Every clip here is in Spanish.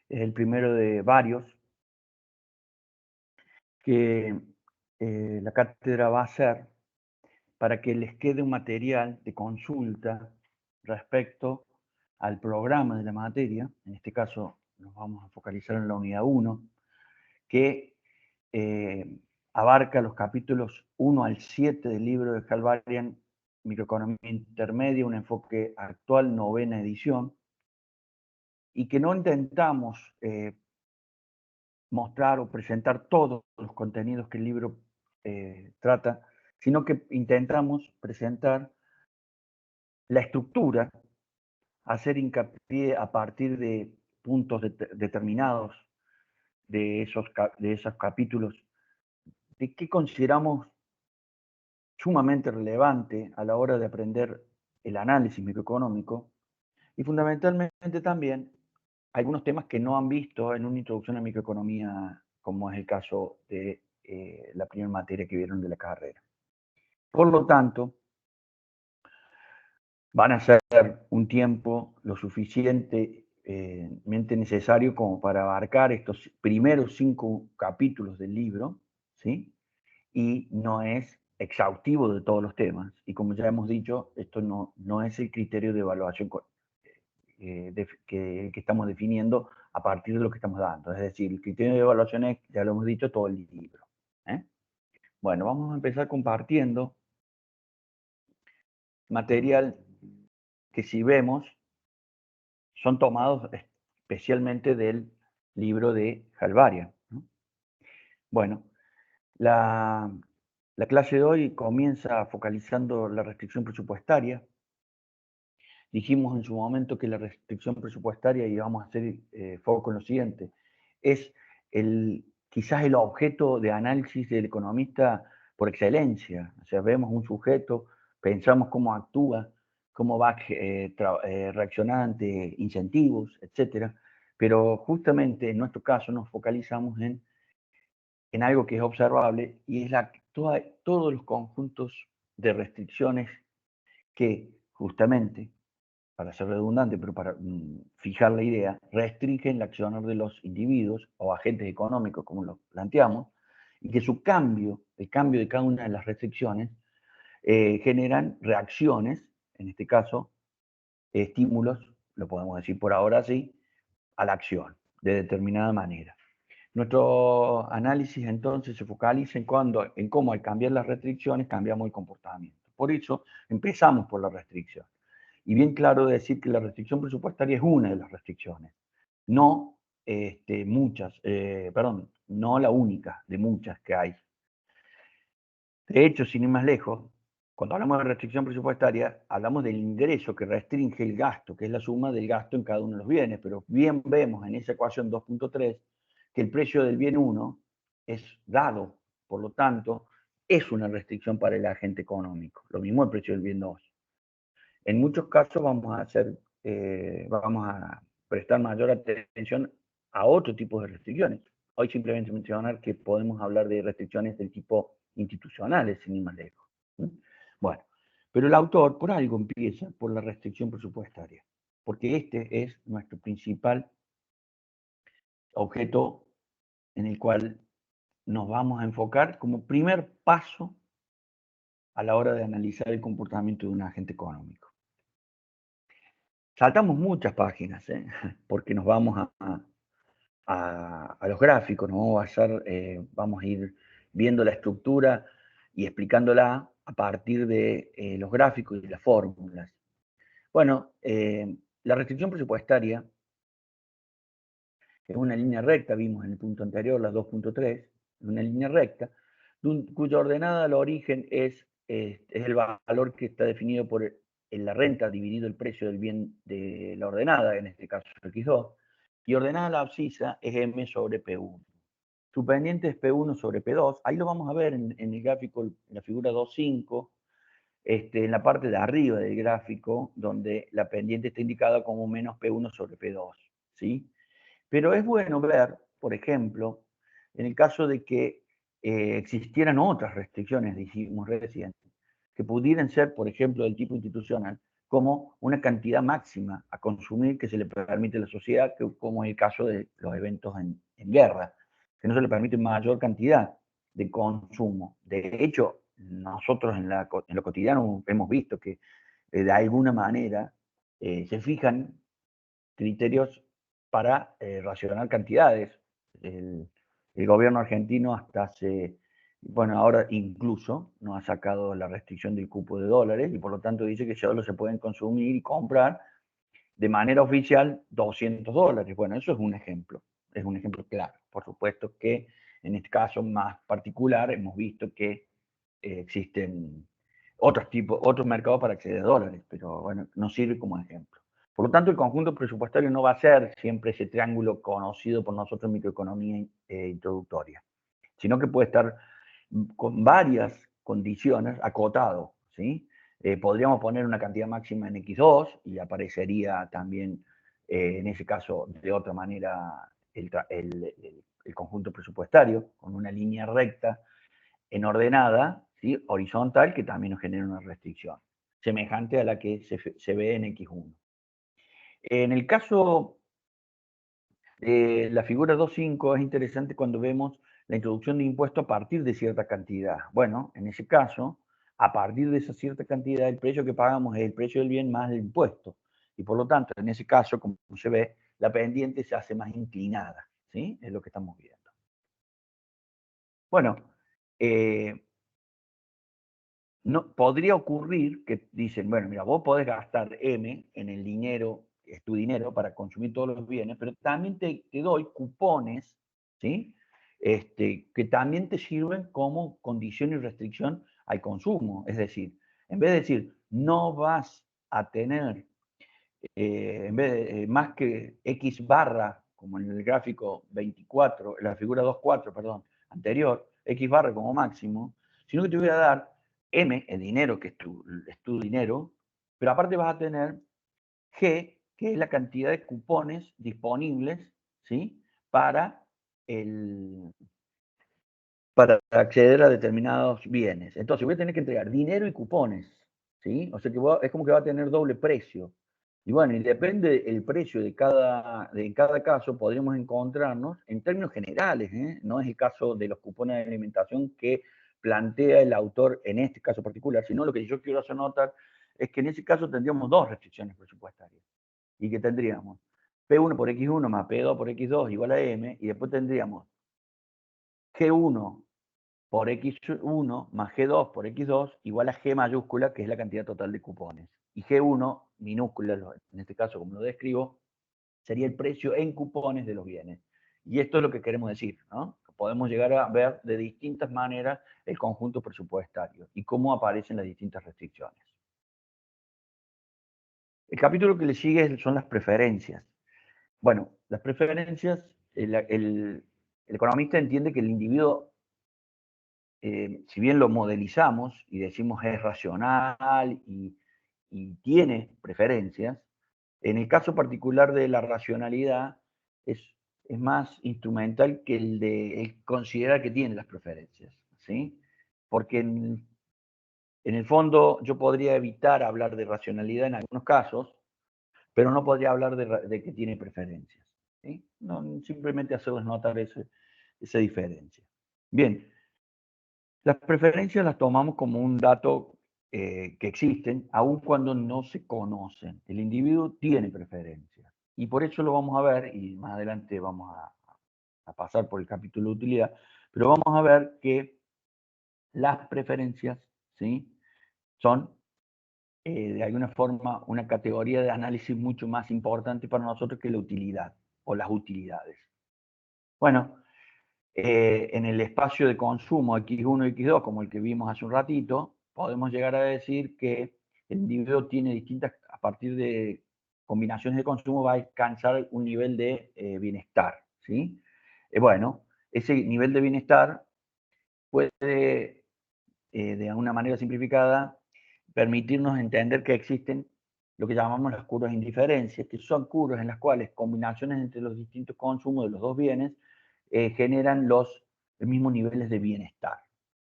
es el primero de varios que la cátedra va a hacer para que les quede un material de consulta respecto al programa de la materia. En este caso nos vamos a focalizar en la unidad 1, que abarca los capítulos 1 al 7 del libro de Halvarian, Microeconomía Intermedia, un enfoque actual, 9ª edición, y que no intentamos mostrar o presentar todos los contenidos que el libro trata, sino que intentamos presentar la estructura, hacer hincapié a partir de puntos determinados de esos capítulos, de qué consideramos sumamente relevante a la hora de aprender el análisis microeconómico, y fundamentalmente también algunos temas que no han visto en una introducción a microeconomía, como es el caso de la primera materia que vieron de la carrera. Por lo tanto, van a ser un tiempo lo suficientemente necesario como para abarcar estos primeros 5 capítulos del libro, ¿sí? Y no es exhaustivo de todos los temas. Y como ya hemos dicho, esto no es el criterio de evaluación que estamos definiendo a partir de lo que estamos dando. Es decir, el criterio de evaluación es, ya lo hemos dicho, todo el libro. Bueno, vamos a empezar compartiendo material que, si vemos, son tomados especialmente del libro de Halvarian. Bueno, la clase de hoy comienza focalizando la restricción presupuestaria. Dijimos en su momento que la restricción presupuestaria, y vamos a hacer foco en lo siguiente, es quizás el objeto de análisis del economista por excelencia. O sea, vemos un sujeto, pensamos cómo actúa, cómo va reaccionar ante incentivos, etcétera. Pero justamente en nuestro caso nos focalizamos en algo que es observable, y es todos los conjuntos de restricciones que justamente, para ser redundante, pero para fijar la idea, restringen el accionar de los individuos o agentes económicos, como lo planteamos, y que el cambio de cada una de las restricciones generan reacciones, en este caso, estímulos, lo podemos decir por ahora así, a la acción, de determinada manera. Nuestro análisis entonces se focaliza en cómo al cambiar las restricciones cambiamos el comportamiento. Por eso empezamos por la restricción. Y bien claro decir que la restricción presupuestaria es una de las restricciones, no no la única de muchas que hay. De hecho, sin ir más lejos, cuando hablamos de restricción presupuestaria, hablamos del ingreso que restringe el gasto, que es la suma del gasto en cada uno de los bienes, pero bien vemos en esa ecuación 2.3 que el precio del bien 1 es dado, por lo tanto, es una restricción para el agente económico. Lo mismo el precio del bien 2. En muchos casos vamos a prestar mayor atención a otro tipo de restricciones. Hoy simplemente mencionar que podemos hablar de restricciones del tipo institucionales, sin ir más lejos. Bueno, pero el autor por algo empieza por la restricción presupuestaria, porque este es nuestro principal objeto en el cual nos vamos a enfocar como primer paso a la hora de analizar el comportamiento de un agente económico. Saltamos muchas páginas, porque nos vamos a los gráficos, ¿no? Vamos a ir viendo la estructura y explicándola a partir de los gráficos y las fórmulas. Bueno, la restricción presupuestaria es una línea recta, vimos en el punto anterior, la 2.3, una línea recta, cuya ordenada al origen es el valor que está definido por la renta dividido el precio del bien de la ordenada, en este caso X2, y ordenada a la abscisa es M sobre P1. Su pendiente es P1 sobre P2, ahí lo vamos a ver en el gráfico, en la figura 2.5, en la parte de arriba del gráfico, donde la pendiente está indicada como menos P1 sobre P2, ¿sí? Pero es bueno ver, por ejemplo, en el caso de que existieran otras restricciones, dijimos recién, que pudieran ser, por ejemplo, del tipo institucional, como una cantidad máxima a consumir que se le permite a la sociedad, como es el caso de los eventos en guerra, que no se le permite mayor cantidad de consumo. De hecho, nosotros en lo cotidiano hemos visto que de alguna manera se fijan criterios para racionar cantidades. El, el gobierno argentino hasta hace, bueno, ahora incluso no ha sacado la restricción del cupo de dólares y por lo tanto dice que solo se pueden consumir y comprar de manera oficial $200. Bueno, eso es un ejemplo claro. Por supuesto que en este caso más particular hemos visto que existen otros mercados para acceder a dólares, pero bueno, nos sirve como ejemplo. Por lo tanto, el conjunto presupuestario no va a ser siempre ese triángulo conocido por nosotros en microeconomía introductoria, sino que puede estar con varias condiciones acotado, ¿sí? Podríamos poner una cantidad máxima en X2 y aparecería también, en ese caso, de otra manera, el conjunto presupuestario, con una línea recta en ordenada, ¿sí? Horizontal, que también nos genera una restricción, semejante a la que se ve en X1. En el caso de la figura 2.5 es interesante cuando vemos la introducción de impuesto a partir de cierta cantidad. Bueno, en ese caso, a partir de esa cierta cantidad, el precio que pagamos es el precio del bien más el impuesto. Y por lo tanto, en ese caso, como se ve, la pendiente se hace más inclinada, ¿sí? Es lo que estamos viendo. Bueno, no, podría ocurrir que dicen, bueno, mira, vos podés gastar M en el dinero, es tu dinero para consumir todos los bienes, pero también te doy cupones, ¿sí? Que también te sirven como condición y restricción al consumo. Es decir, en vez de decir, no vas a tener, en vez de, más que X barra, como en el gráfico 24, la figura 2.4, perdón, anterior, X barra como máximo, sino que te voy a dar M, el dinero, que es tu dinero, pero aparte vas a tener G, que es la cantidad de cupones disponibles, ¿sí? Para, el, para acceder a determinados bienes. Entonces voy a tener que entregar dinero y cupones, ¿sí? O sea que es como que va a tener doble precio. Y bueno, y depende el precio de cada caso, podríamos encontrarnos en términos generales, ¿eh? No es el caso de los cupones de alimentación que plantea el autor en este caso particular, sino lo que yo quiero hacer notar es que en ese caso tendríamos dos restricciones presupuestarias y que tendríamos P1 por X1 más P2 por X2 igual a M, y después tendríamos G1 por X1 más G2 por X2 igual a G mayúscula, que es la cantidad total de cupones. Y G1 minúscula, en este caso como lo describo, sería el precio en cupones de los bienes. Y esto es lo que queremos decir, ¿no? Podemos llegar a ver de distintas maneras el conjunto presupuestario y cómo aparecen las distintas restricciones. El capítulo que le sigue son las preferencias. Bueno, las preferencias, el economista entiende que el individuo, si bien lo modelizamos y decimos es racional y tiene preferencias, en el caso particular de la racionalidad es más instrumental que el de considerar que tiene las preferencias, ¿sí? Porque en el fondo yo podría evitar hablar de racionalidad en algunos casos, pero no podría hablar de que tiene preferencias, ¿sí? No, simplemente hacerles notar esa diferencia. Bien, las preferencias las tomamos como un dato que existen, aun cuando no se conocen. El individuo tiene preferencias. Y por eso lo vamos a ver, y más adelante vamos a pasar por el capítulo de utilidad, pero vamos a ver que las preferencias, ¿sí? Son, de alguna forma, una categoría de análisis mucho más importante para nosotros que la utilidad o las utilidades. Bueno, en el espacio de consumo X1 y X2, como el que vimos hace un ratito, podemos llegar a decir que el individuo tiene distintas, a partir de combinaciones de consumo, va a alcanzar un nivel de bienestar, ¿sí? Bueno, ese nivel de bienestar puede, de alguna manera simplificada, permitirnos entender que existen lo que llamamos las curvas de indiferencia, que son curvas en las cuales combinaciones entre los distintos consumos de los dos bienes generan los mismos niveles de bienestar.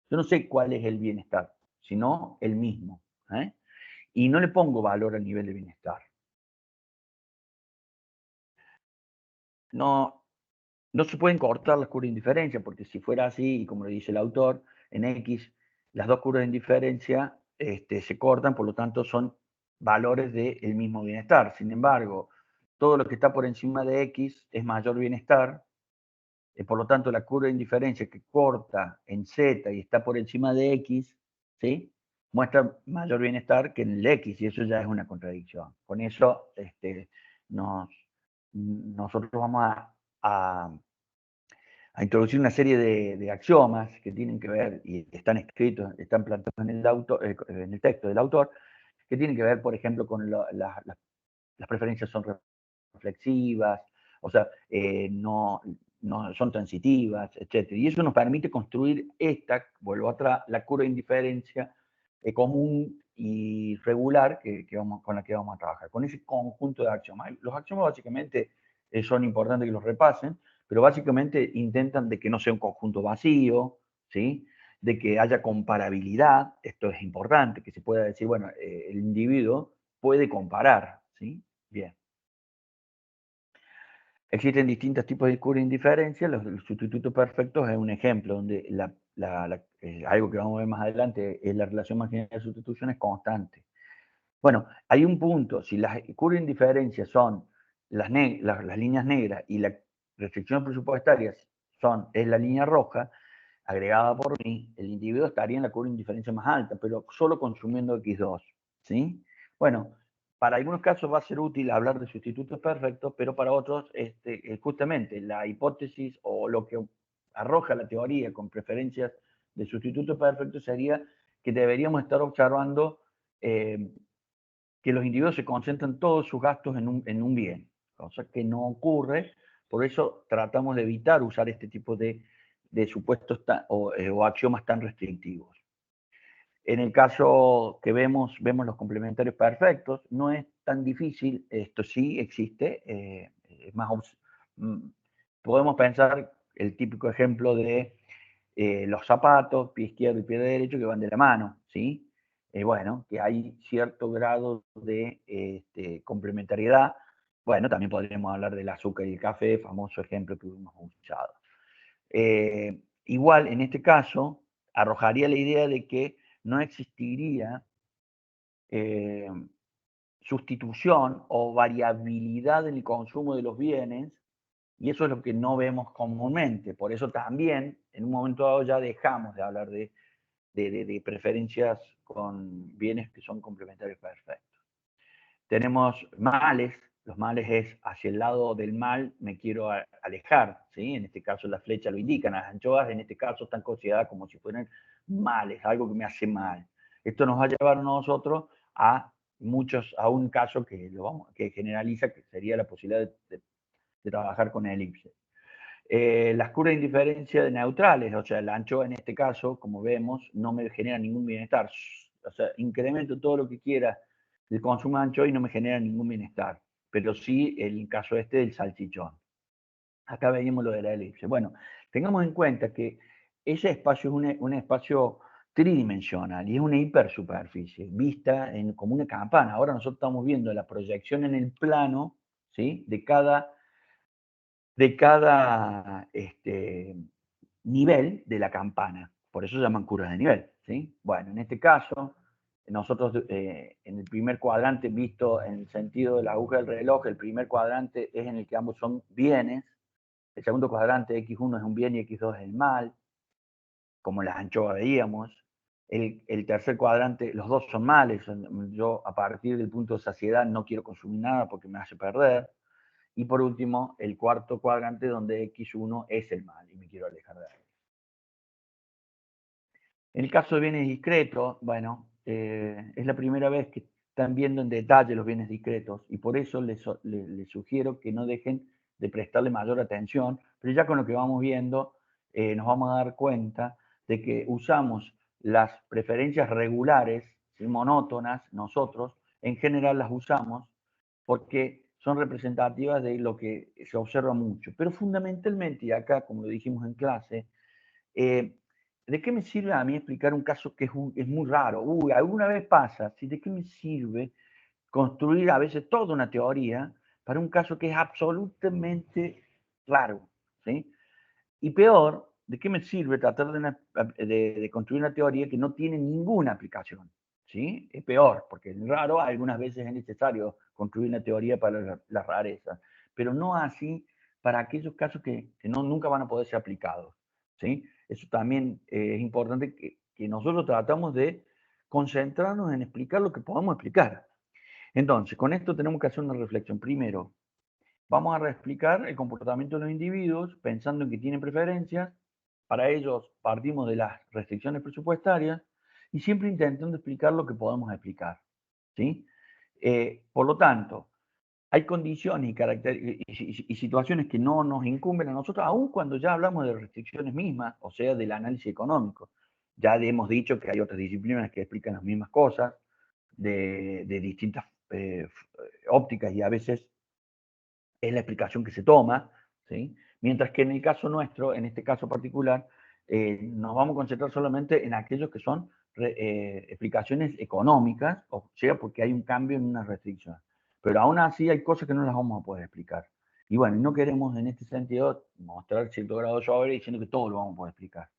Yo no sé cuál es el bienestar, sino el mismo. ¿Eh? y no le pongo valor al nivel de bienestar. No, no se pueden cortar las curvas de indiferencia, porque si fuera así, y como lo dice el autor, en X, las dos curvas de indiferencia se cortan, por lo tanto son valores del mismo bienestar. Sin embargo, todo lo que está por encima de X es mayor bienestar, por lo tanto la curva de indiferencia que corta en Z y está por encima de X, ¿sí? Muestra mayor bienestar que en el X, y eso ya es una contradicción. Con eso nosotros vamos a introducir una serie de axiomas que tienen que ver, y están escritos, están planteados en el texto del autor, que tienen que ver, por ejemplo, con las preferencias son reflexivas, o sea, no son transitivas, etc. Y eso nos permite construir vuelvo atrás, la curva de indiferencia común y regular con la que vamos a trabajar, con ese conjunto de axiomas. Los axiomas básicamente son importantes que los repasen, pero básicamente intentan de que no sea un conjunto vacío, ¿sí? De que haya comparabilidad, esto es importante, que se pueda decir, bueno, el individuo puede comparar, ¿sí? Bien. Existen distintos tipos de curva de indiferencia. Los sustitutos perfectos es un ejemplo donde algo que vamos a ver más adelante es la relación marginal de sustitución es constante. Bueno, hay un punto, si las curvas de indiferencia son las líneas negras y las restricciones presupuestarias es la línea roja, agregada por mí, el individuo estaría en la curva de indiferencia más alta, pero solo consumiendo X2, ¿sí? Bueno, para algunos casos va a ser útil hablar de sustitutos perfectos, pero para otros, justamente la hipótesis o lo que arroja la teoría con preferencias de sustitutos perfectos sería que deberíamos estar observando que los individuos se concentran todos sus gastos en un bien, cosa que no ocurre, por eso tratamos de evitar usar este tipo de supuestos o axiomas tan restrictivos. En el caso que vemos los complementarios perfectos, no es tan difícil, esto sí existe, es más, podemos pensar el típico ejemplo de los zapatos, pie izquierdo y pie derecho, que van de la mano, ¿sí? Bueno, que hay cierto grado de complementariedad. Bueno, también podríamos hablar del azúcar y el café, famoso ejemplo que hemos usado. Igual, en este caso, arrojaría la idea de que no existiría sustitución o variabilidad en el consumo de los bienes, y eso es lo que no vemos comúnmente. Por eso también, en un momento dado, ya dejamos de hablar de preferencias con bienes que son complementarios perfectos. Tenemos males. Los males es hacia el lado del mal me quiero alejar, ¿sí? En este caso la flecha lo indican, las anchoas en este caso están consideradas como si fueran males, algo que me hace mal. Esto nos va a llevar a nosotros a un caso que generaliza, que sería la posibilidad de trabajar con elipse. Las curvas de indiferencia de neutrales, o sea, la anchoa en este caso, como vemos, no me genera ningún bienestar. O sea, incremento todo lo que quiera del consumo de anchoa y no me genera ningún bienestar. Pero sí el caso del salchichón. Acá veíamos lo de la elipse. Bueno, tengamos en cuenta que ese espacio es un espacio tridimensional y es una hipersuperficie, vista como una campana. Ahora nosotros estamos viendo la proyección en el plano, ¿sí? de cada nivel de la campana. Por eso se llaman curvas de nivel, ¿sí? Bueno, en este caso, nosotros en el primer cuadrante, visto en el sentido de la aguja del reloj, el primer cuadrante es en el que ambos son bienes, el segundo cuadrante X1 es un bien y X2 es el mal, como las anchoas veíamos. El tercer cuadrante, los dos son males, yo a partir del punto de saciedad no quiero consumir nada porque me hace perder. Y por último, el cuarto cuadrante donde X1 es el mal y me quiero alejar de él. En el caso de bienes discretos, bueno, es la primera vez que están viendo en detalle los bienes discretos y por eso les sugiero que no dejen de prestarle mayor atención, pero ya con lo que vamos viendo nos vamos a dar cuenta de que usamos las preferencias regulares, ¿sí? monótonas, nosotros, en general las usamos porque son representativas de lo que se observa mucho. Pero fundamentalmente, y acá, como lo dijimos en clase, ¿de qué me sirve a mí explicar un caso que es muy raro? Uy, alguna vez pasa, ¿sí? ¿De qué me sirve construir a veces toda una teoría para un caso que es absolutamente raro? ¿Sí? Y peor, ¿de qué me sirve tratar de construir una teoría que no tiene ninguna aplicación? ¿Sí? Es peor, porque es raro, algunas veces es necesario construir una teoría para las rarezas, pero no así para aquellos casos que nunca van a poder ser aplicados. ¿Sí? Eso también es importante que nosotros tratamos de concentrarnos en explicar lo que podamos explicar. Entonces, con esto tenemos que hacer una reflexión. Primero, vamos a reexplicar el comportamiento de los individuos pensando en que tienen preferencias. Para ellos partimos de las restricciones presupuestarias y siempre intentando explicar lo que podemos explicar. ¿Sí? Por lo tanto, hay condiciones y situaciones que no nos incumben a nosotros, aun cuando ya hablamos de restricciones mismas, o sea, del análisis económico. Ya hemos dicho que hay otras disciplinas que explican las mismas cosas de distintas ópticas y a veces es la explicación que se toma, ¿sí? Mientras que en el caso nuestro, en este caso particular, nos vamos a concentrar solamente en aquellos que son explicaciones económicas, o sea, porque hay un cambio en una restricción. Pero aún así hay cosas que no las vamos a poder explicar. Y bueno, no queremos en este sentido mostrar cierto grado de sobre diciendo que todo lo vamos a poder explicar,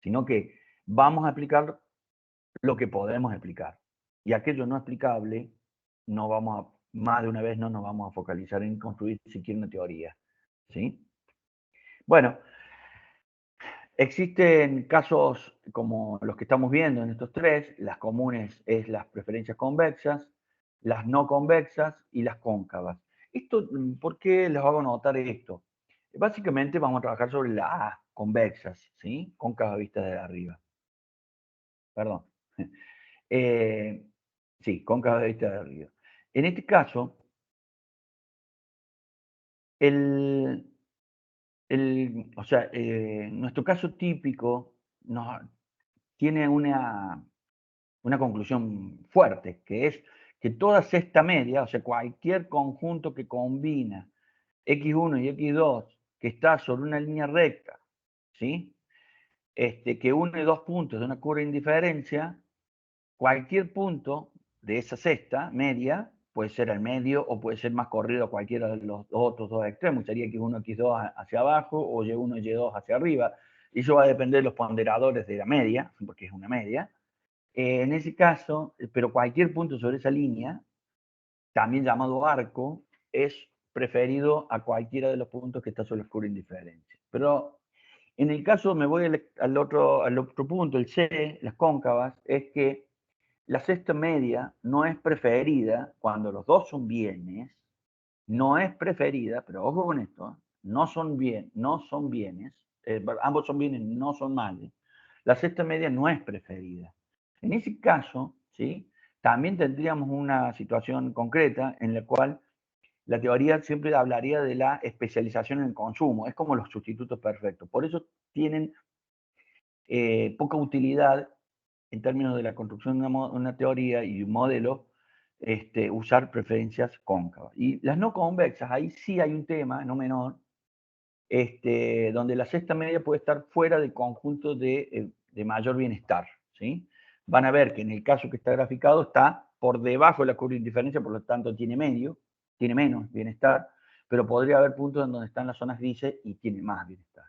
sino que vamos a explicar lo que podemos explicar. Y aquello no explicable, no vamos a, más de una vez no nos vamos a focalizar en construir siquiera una teoría. ¿Sí? Bueno, existen casos como los que estamos viendo en estos tres. Las comunes es las preferencias convexas, las no convexas y las cóncavas. Esto, ¿por qué les hago notar esto? Básicamente vamos a trabajar sobre las convexas, ¿sí? Cóncavas vistas de arriba. Perdón. Sí, cóncava vista de arriba. En este caso, el, o sea, nuestro caso típico tiene una conclusión fuerte, que es que toda cesta media, o sea, cualquier conjunto que combina x1 y x2, que está sobre una línea recta, ¿sí? Que une dos puntos de una curva de indiferencia, cualquier punto de esa cesta media puede ser al medio o puede ser más corrido a cualquiera de los otros dos extremos. Sería x1, x2 hacia abajo o y1, y2 hacia arriba. Y eso va a depender de los ponderadores de la media, porque es una media. En ese caso, pero cualquier punto sobre esa línea, también llamado arco, es preferido a cualquiera de los puntos que está sobre la curva indiferencia. Pero en el caso, me voy al otro punto, el C, las cóncavas, es que la cesta media no es preferida cuando los dos son bienes, no es preferida, pero ojo con esto, no son bienes, ambos son bienes, no son males. La cesta media no es preferida. En ese caso, ¿sí? También tendríamos una situación concreta en la cual la teoría siempre hablaría de la especialización en el consumo, es como los sustitutos perfectos. Por eso tienen poca utilidad en términos de la construcción de una teoría y un modelo, usar preferencias cóncavas. Y las no convexas, ahí sí hay un tema, no menor, donde la cesta media puede estar fuera del conjunto de mayor bienestar. ¿Sí? Van a ver que en el caso que está graficado está por debajo de la curva de indiferencia, por lo tanto tiene menos bienestar, pero podría haber puntos en donde están las zonas grises y tiene más bienestar.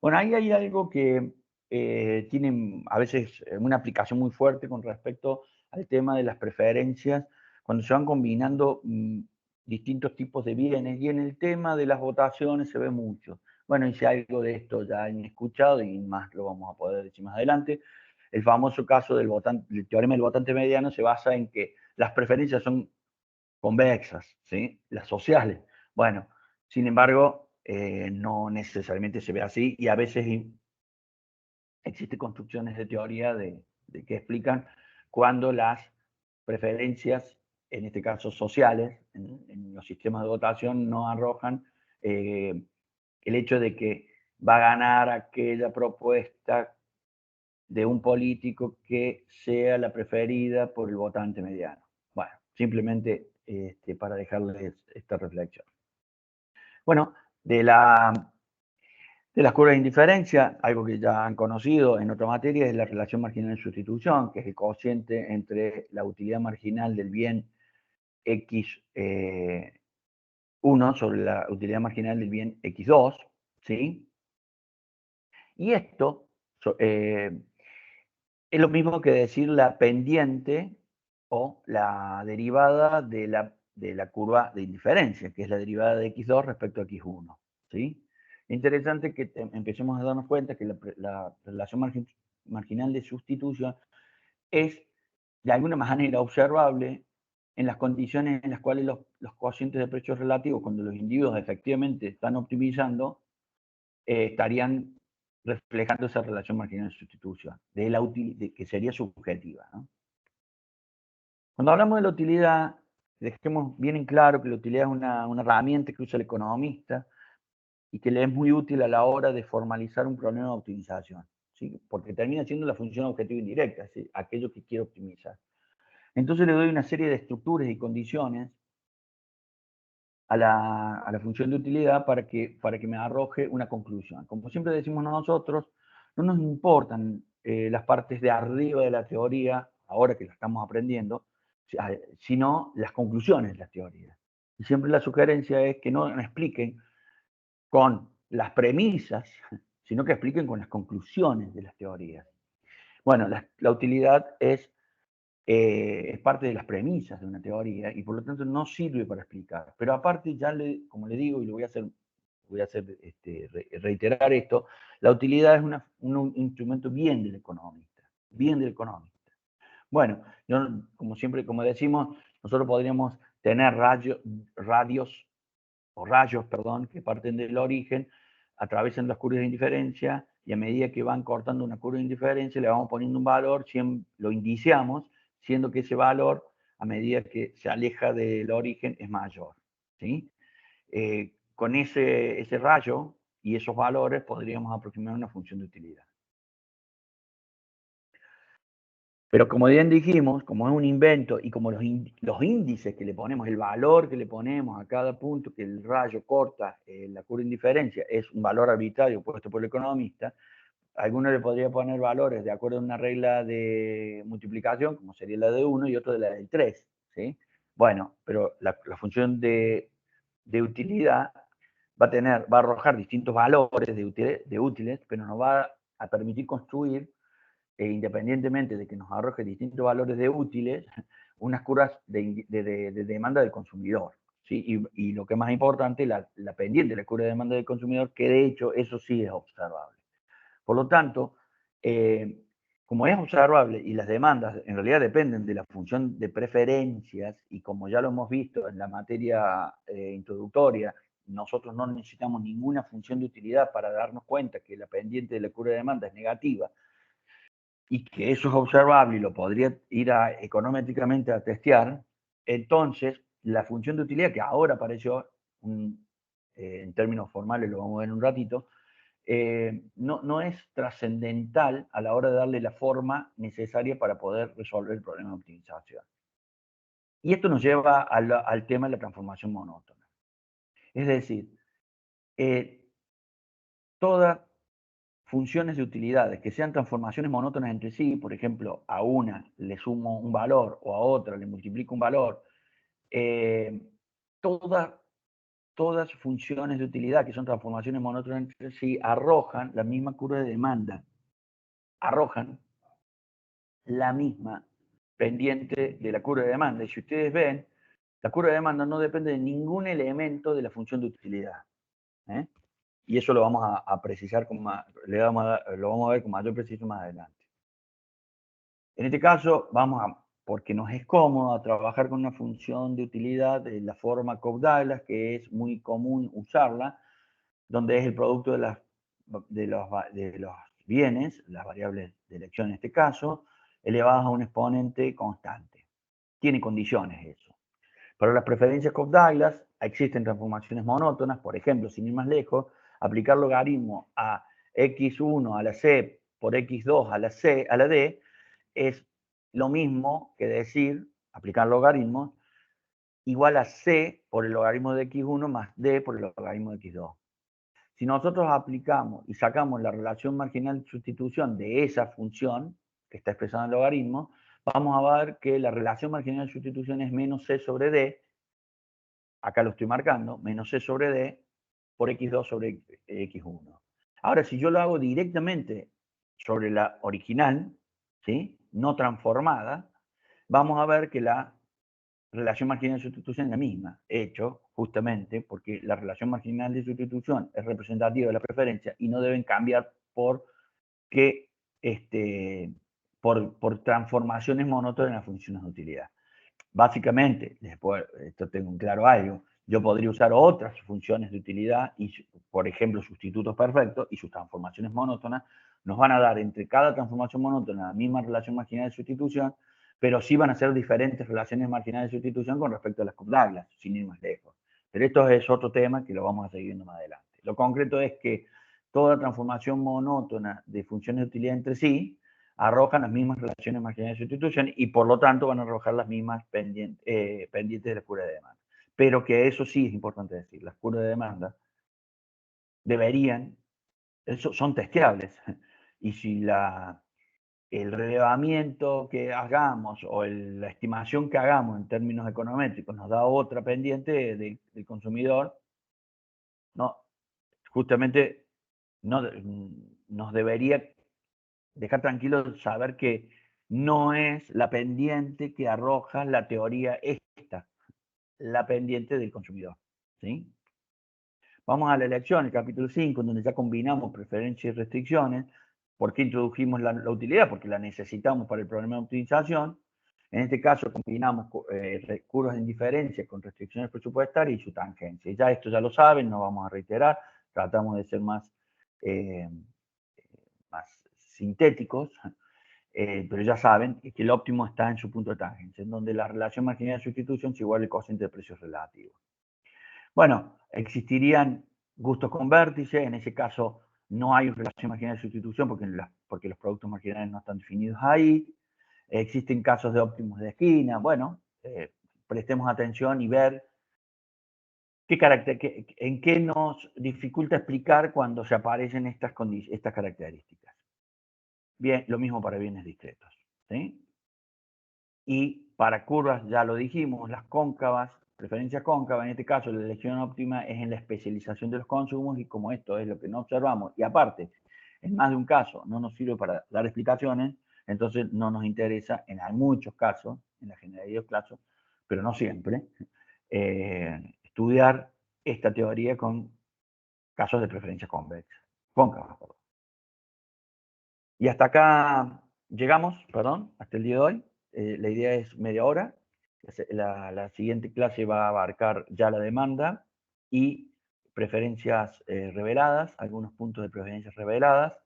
Bueno, ahí hay algo que tiene a veces una aplicación muy fuerte con respecto al tema de las preferencias, cuando se van combinando distintos tipos de bienes, y en el tema de las votaciones se ve mucho. Bueno, y si algo de esto ya han escuchado, y más lo vamos a poder decir más adelante, el famoso caso del teorema del votante mediano se basa en que las preferencias son convexas, ¿sí? Las sociales. Bueno, sin embargo, no necesariamente se ve así y a veces existen construcciones de teoría de que explican cuando las preferencias, en este caso sociales, en los sistemas de votación no arrojan el hecho de que va a ganar aquella propuesta de un político que sea la preferida por el votante mediano. Bueno, simplemente para dejarles esta reflexión. Bueno, De las curvas de indiferencia, algo que ya han conocido en otra materia es la relación marginal de sustitución, que es el cociente entre la utilidad marginal del bien x1 sobre la utilidad marginal del bien x2, ¿sí? Y esto es lo mismo que decir la pendiente o la derivada de la curva de indiferencia, que es la derivada de x2 respecto a x1, ¿sí? Interesante que empecemos a darnos cuenta que la relación marginal de sustitución es de alguna manera observable en las condiciones en las cuales los cocientes de precios relativos, cuando los individuos efectivamente están optimizando, estarían reflejando esa relación marginal de sustitución, que sería subjetiva, ¿no? Cuando hablamos de la utilidad, dejemos bien en claro que la utilidad es una herramienta que usa el economista y que le es muy útil a la hora de formalizar un problema de optimización, ¿sí? Porque termina siendo la función objetiva indirecta, ¿sí? Aquello que quiero optimizar. Entonces le doy una serie de estructuras y condiciones a la función de utilidad para que me arroje una conclusión. Como siempre decimos nosotros, no nos importan las partes de arriba de la teoría, ahora que la estamos aprendiendo, sino las conclusiones de la teoría. Y siempre la sugerencia es que no expliquen con las premisas, sino que expliquen con las conclusiones de las teorías. Bueno, la utilidad es parte de las premisas de una teoría y por lo tanto no sirve para explicar. Pero aparte, como le digo, y lo voy a hacer reiterar esto, la utilidad es un instrumento bien del economista, bien del economista. Bueno, como siempre, como decimos, nosotros podríamos tener rayos, perdón, que parten del origen, atraviesan las curvas de indiferencia y a medida que van cortando una curva de indiferencia le vamos poniendo un valor, lo indiciamos, siendo que ese valor, a medida que se aleja del origen, es mayor, ¿sí? Con ese rayo y esos valores podríamos aproximar una función de utilidad. Pero como bien dijimos, como es un invento y como los índices que le ponemos, el valor que le ponemos a cada punto que el rayo corta la curva de indiferencia es un valor arbitrario puesto por el economista, alguno le podría poner valores de acuerdo a una regla de multiplicación, como sería la de 1 y otro de la del 3, ¿sí? Bueno, pero la función de utilidad va a arrojar distintos valores de útiles, pero nos va a permitir construir independientemente de que nos arroje distintos valores de útiles, unas curvas de demanda del consumidor, ¿sí? Y lo que es más importante, la pendiente de la curva de demanda del consumidor, que de hecho eso sí es observable. Por lo tanto, como es observable y las demandas en realidad dependen de la función de preferencias, y como ya lo hemos visto en la materia introductoria, nosotros no necesitamos ninguna función de utilidad para darnos cuenta que la pendiente de la curva de demanda es negativa, y que eso es observable y lo podría ir econométricamente a testear, entonces la función de utilidad que ahora apareció, en términos formales lo vamos a ver en un ratito, no es trascendental a la hora de darle la forma necesaria para poder resolver el problema de optimización. Y esto nos lleva al tema de la transformación monótona. Es decir, todas funciones de utilidades que sean transformaciones monótonas entre sí, por ejemplo, a una le sumo un valor o a otra le multiplico un valor, todas funciones de utilidad que son transformaciones monótonas entre sí arrojan la misma curva de demanda, arrojan la misma pendiente de la curva de demanda. Y si ustedes ven, la curva de demanda no depende de ningún elemento de la función de utilidad, ¿eh? Y eso lo vamos a precisar, lo vamos a ver con mayor precisión más adelante. En este caso, porque nos es cómodo trabajar con una función de utilidad de la forma Cobb-Douglas, que es muy común usarla, donde es el producto de los bienes, las variables de elección en este caso, elevadas a un exponente constante. Tiene condiciones eso. Para las preferencias Cobb-Douglas existen transformaciones monótonas, por ejemplo, sin ir más lejos, aplicar logaritmo a x1 a la c por x2 a la d es lo mismo que decir, aplicar logaritmos, igual a c por el logaritmo de x1 más d por el logaritmo de x2. Si nosotros aplicamos y sacamos la relación marginal de sustitución de esa función que está expresada en el logaritmo, vamos a ver que la relación marginal de sustitución es menos c sobre d, acá lo estoy marcando, menos c sobre d por x2 sobre x1. Ahora, si yo lo hago directamente sobre la original, ¿sí?, no transformada, vamos a ver que la relación marginal de sustitución es la misma, hecho justamente porque la relación marginal de sustitución es representativa de la preferencia y no deben cambiar por transformaciones monótonas en las funciones de utilidad. Básicamente, después, esto tengo un claro algo, yo podría usar otras funciones de utilidad, y, por ejemplo, sustitutos perfectos y sus transformaciones monótonas nos van a dar entre cada transformación monótona la misma relación marginal de sustitución, pero sí van a ser diferentes relaciones marginales de sustitución con respecto a las Cobb-Douglas, sin ir más lejos. Pero esto es otro tema que lo vamos a seguir viendo más adelante. Lo concreto es que toda transformación monótona de funciones de utilidad entre sí arrojan las mismas relaciones marginales de sustitución y por lo tanto van a arrojar las mismas pendientes de la curva de demanda. Pero que eso sí es importante decir, las curvas de demanda deberían, son testeables, y si el relevamiento que hagamos o la estimación que hagamos en términos econométricos nos da otra pendiente del consumidor, no, justamente no, nos debería dejar tranquilo saber que no es la pendiente que arroja la teoría esta, la pendiente del consumidor, ¿sí? Vamos a la elección, el capítulo 5, en donde ya combinamos preferencias y restricciones. ¿Por qué introdujimos la utilidad? Porque la necesitamos para el problema de optimización. En este caso combinamos curvas de indiferencia con restricciones presupuestarias y su tangencia. Ya esto ya lo saben, no vamos a reiterar, tratamos de ser más sintéticos, pero ya saben que el óptimo está en su punto de tangencia, en donde la relación marginal de sustitución es igual al cociente de precios relativos. Bueno, existirían gustos con vértice, en ese caso no hay relación marginal de sustitución porque los productos marginales no están definidos ahí. Existen casos de óptimos de esquina. Bueno, prestemos atención y ver en qué nos dificulta explicar cuando se aparecen estas características. Bien, lo mismo para bienes discretos, ¿sí? Y para curvas, ya lo dijimos, las cóncavas, preferencia cóncava, en este caso la elección óptima es en la especialización de los consumos, y como esto es lo que no observamos, y aparte, en más de un caso no nos sirve para dar explicaciones, entonces no nos interesa en muchos casos, en la generalidad de los casos, pero no siempre, estudiar esta teoría con casos de preferencia cóncava. Y hasta acá llegamos, perdón, hasta el día de hoy. La idea es media hora. La siguiente clase va a abarcar ya la demanda y preferencias reveladas, algunos puntos de preferencias reveladas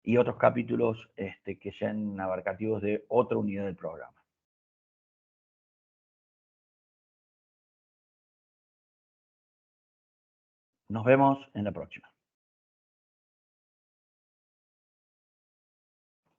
y otros capítulos que sean abarcativos de otra unidad del programa. Nos vemos en la próxima.